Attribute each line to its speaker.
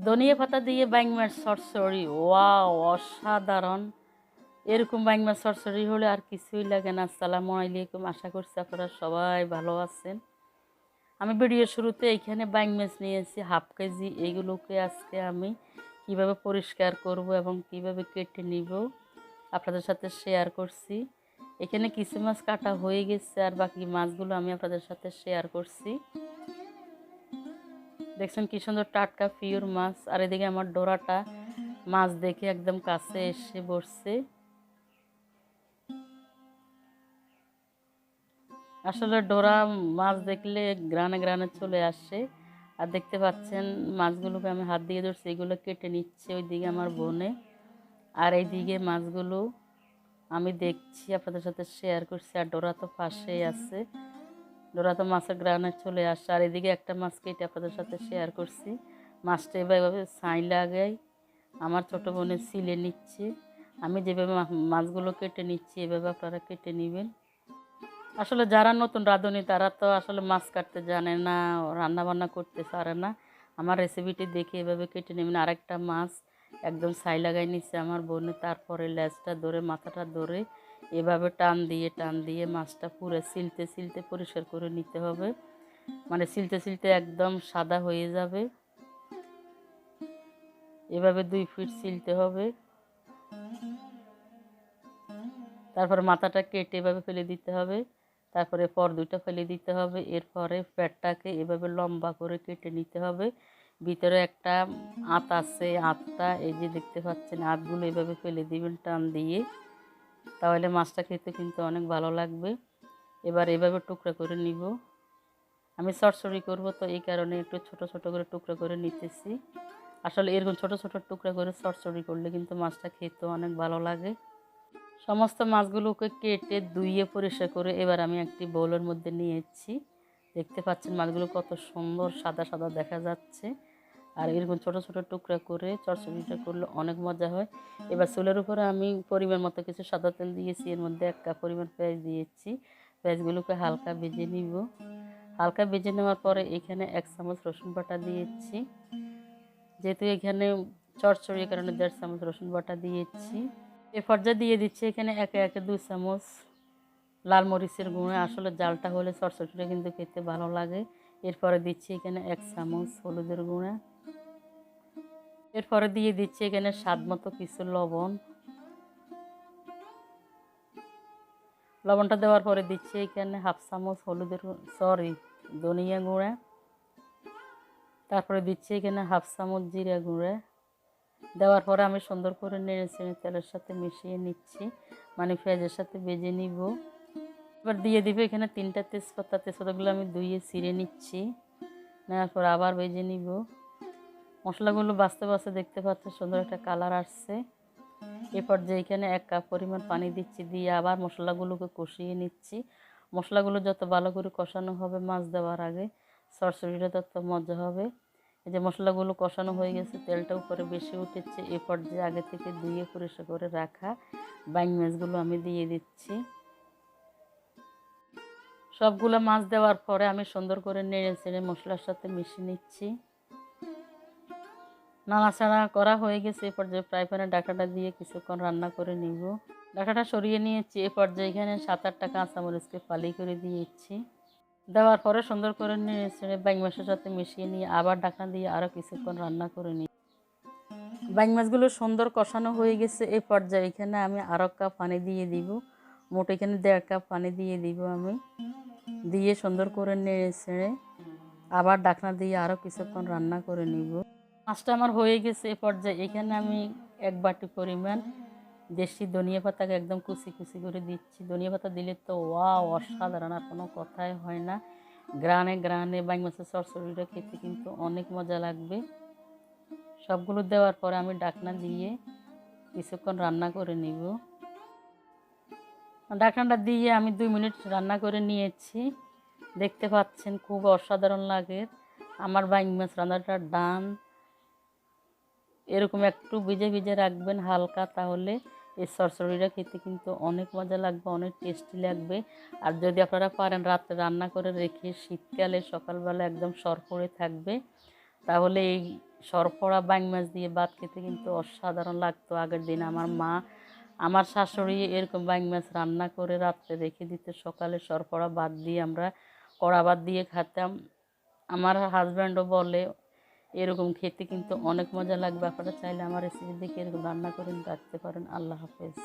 Speaker 1: ধনিয়া পাতা দিয়ে বাইং মাছ চচ্চড়ি, ওয়াও অসাধারণ। এরকম বাইং মাছ চচ্চড়ি হলে আর কিছুই লাগে না। আসসালামু আলাইকুম, আশা করছি আপনারা সবাই ভালো আছেন। আমি ভিডিওর শুরুতে এইখানে বাইং মাছ নিয়েছি হাফ কেজি। এইগুলোকে আজকে আমি কিভাবে পরিষ্কার করব এবং কিভাবে কেটে নিব আপনাদের সাথে শেয়ার করছি। এখানে কিছু মাছ কাটা হয়ে গেছে আর বাকি মাছগুলো আমি আপনাদের সাথে শেয়ার করছি। দেখছেন কি সুন্দর টাটকা পিওর মাছ। আর এদিকে আমার ডোরাটা মাছ দেখে একদম কাছে এসে বসছে। আসলে ডোরা মাছ দেখলে গ্রানে গ্রানে চলে আসে। আর দেখতে পাচ্ছেন মাছগুলোকে আমি হাত দিয়ে ধরছি, এগুলো কেটে নিচ্ছে ওইদিকে আমার বোনে। আর এইদিকে মাছগুলো আমি দেখছি, আপনাদের সাথে শেয়ার করছি। আর ডোরা তো পাশেই আছে, ডোরা তো মাছের গ্রানে চলে আসে। আর এদিকে একটা মাছ কেটে আপনাদের সাথে শেয়ার করছি। মাছটা এভাবে ছাই লাগাই আমার ছোটো বোনে সিলে নিচ্ছে। আমি যেভাবে মাছগুলো কেটে নিচ্ছি এভাবে আপনারা কেটে নেবেন। আসলে যারা নতুন রাঁধুনি তারা তো আসলে মাছ কাটতে জানে না, রান্না বান্না করতে পারে না। আমার রেসিপিটি দেখে এভাবে কেটে নেবেন। আরেকটা মাছ একদম ছাই লাগাই নিচ্ছে আমার বোনে। তারপরে লেজটা ধরে মাথাটা ধরে এভাবে টান দিয়ে মাছটা পুরো সিলতে সিলতে পরিষ্কার করে নিতে হবে। মানে সিলতে সিলতে একদম সাদা হয়ে যাবে। এভাবে 2 ফিট সিলতে হবে। তারপরে মাথাটা কেটে এভাবে ফেলে দিতে হবে। তারপরে পর দুইটা ফেলে দিতে হবে। এরপরে পেটটাকে এভাবে লম্বা করে কেটে নিতে হবে। ভিতরে একটা আঁত আছে, আঁতটা এই যে দেখতে পাচ্ছেন, আঁতগুলো এভাবে ফেলে দিবেন টান দিয়ে, তাহলে মাছটা খেতে কিন্তু অনেক ভালো লাগবে। এবার এভাবে টুকরা করে নিব। আমি চচ্চড়ি করব তো এই কারণে একটু ছোট ছোট করে টুকরা করে নিতেছি। আসলে এরকম ছোট ছোট টুকরা করে চচ্চড়ি করলে কিন্তু মাছটা খেতে অনেক ভালো লাগে। সমস্ত মাছগুলোকে কেটে ধুইয়ে পরিষ্কার করে এবার আমি একটি বোলের মধ্যে নিয়েছি। দেখতে পাচ্ছেন মাছগুলো কত সুন্দর সাদা সাদা দেখা যাচ্ছে। আর এরকম ছোট ছোট টুকরা করে চচ্চড়িটা করলে অনেক মজা হয়। এবার চুলের উপরে আমি পরিমাণ মতো কিছু সাদা তেল দিয়েছি, এর মধ্যে 1 কাপ পরিমাণ পেঁয়াজ দিয়েছি। পেঁয়াজগুলোকে হালকা ভেজে নিব। হালকা ভেজে নেওয়ার পরে এখানে 1 চামচ রসুন বাটা দিয়েছি। যেহেতু এখানে চচ্চড়ি কারণে 1.5 চামচ রসুন বাটা দিয়েছি। এ পর্যায়ে দিয়ে দিচ্ছি এখানে একে একে 2 চামচ লাল মরিচের গুঁড়ো। আসলে জালটা হলে চচ্চড়িটা কিন্তু খেতে ভালো লাগে। এরপরে দিচ্ছি এখানে 1 চামচ হলুদের গুঁড়া। এরপরে দিয়ে দিচ্ছি এখানে স্বাদ মতো কিছু লবণ। লবণটা দেওয়ার পরে দিচ্ছি এখানে 1/2 চামচ ধনিয়া গুঁড়া। তারপরে দিচ্ছি এখানে 1/2 চামচ জিরা গুঁড়া। দেওয়ার পরে আমি সুন্দর করে নেড়ে চেড়ে তেলের সাথে মিশিয়ে নিচ্ছি, মানে পেঁয়াজের সাথে ভেজে নিব। এবার দিয়ে দিব এখানে 3টা তেজপাতা। তেজপাতাগুলো আমি ধুয়ে ছিঁড়ে নিচ্ছি, নেওয়ার পর আবার ভেজে নিব। মশলাগুলো বাছতে বাছতে দেখতে পাচ্ছি সুন্দর একটা কালার আসছে। এরপর যে এখানে 1 কাপ পরিমাণ পানি দিচ্ছি, দিয়ে আবার মশলাগুলোকে কষিয়ে নিচ্ছি। মশলাগুলো যত ভালো করে কষানো হবে মাছ দেওয়ার আগে, চচ্চড়িটা তত মজা হবে। এই যে মশলাগুলো কষানো হয়ে গেছে, তেলটা উপরে বেশি উঠেছে। এরপর যে আগে থেকে ধুয়ে পরিষ্কার করে রাখা বাইং মাছগুলো আমি দিয়ে দিচ্ছি। সবগুলো মাছ দেওয়ার পরে আমি সুন্দর করে নেড়ে চেড়ে মশলার সাথে মিশিয়ে নিচ্ছি। নাড়াচাড়া করা হয়ে গেছে। এ পর্যায়ে ফ্রাই প্যানে ঢাকাটা দিয়ে কিছুক্ষণ রান্না করে নিব। ঢাকাটা সরিয়ে নিয়েছি। এ পর্যায়ে এখানে 7-8টা কাঁচামরিচকে ফালি করে দিয়েছি। দেওয়ার পরে সুন্দর করে নেড়ে চেড়ে বাইং মাছের সাথে মিশিয়ে নিয়ে আবার ঢাকনা দিয়ে আরও কিছুক্ষণ রান্না করে নিই। বাইং মাছগুলো সুন্দর কষানো হয়ে গেছে। এই পর্যায়ে এখানে আমি আরও কাপ পানি দিয়ে দিব। মোট এখানে 1.5 কাপ পানি দিয়ে দিব আমি। দিয়ে সুন্দর করে নেড়ে চেড়ে আবার ঢাকনা দিয়ে আরও কিছুক্ষণ রান্না করে নিব। মাছটা আমার হয়ে গেছে। এ পর্যায়ে এখানে আমি 1 বাটি পরিমাণ দেশি ধনিয়া পাতাকে একদম কুচি কুচি করে দিচ্ছি। ধনিয়া পাতা দিলে তো ওয়াও অসাধারণ, আর কোনো কথাই হয় না। গ্রানে গ্রানে বাইং মাছের চচ্চড়িটা খেতে কিন্তু অনেক মজা লাগবে। সবগুলো দেওয়ার পরে আমি ঢাকনা দিয়ে কিছুক্ষণ রান্না করে নিব। ঢাকনাটা দিয়ে আমি 2 মিনিট রান্না করে নিয়েছি। দেখতে পাচ্ছেন খুব অসাধারণ লাগে আমার বাইং মাছ রান্নাটা ডান। এরকম একটু ভিজে ভিজে রাখবেন হালকা, তাহলে এই চচ্চড়িটা খেতে কিন্তু অনেক মজা লাগবে, অনেক টেস্টি লাগবে। আর যদি আপনারা পারেন রাতে রান্না করে রেখে শীতকালে সকালবেলা একদম সরপরে থাকবে, তাহলে এই সরপড়া বাইং মাছ দিয়ে ভাত খেতে কিন্তু অসাধারণ লাগতো। আগের দিন আমার মা, আমার শাশুড়ি এরকম বাইং মাছ রান্না করে রাত্রে রেখে দিত, সকালে সরপড়া ভাত দিয়ে আমরা কড়া ভাত দিয়ে খেতাম। আমার হাজব্যান্ডও বলে এরকম খেতে কিন্তু অনেক মজা লাগবে। আপনারা চাইলে আমার রেসিপি দেখে এরকম রান্না করে রাখতে পারেন। আল্লাহ হাফেজ।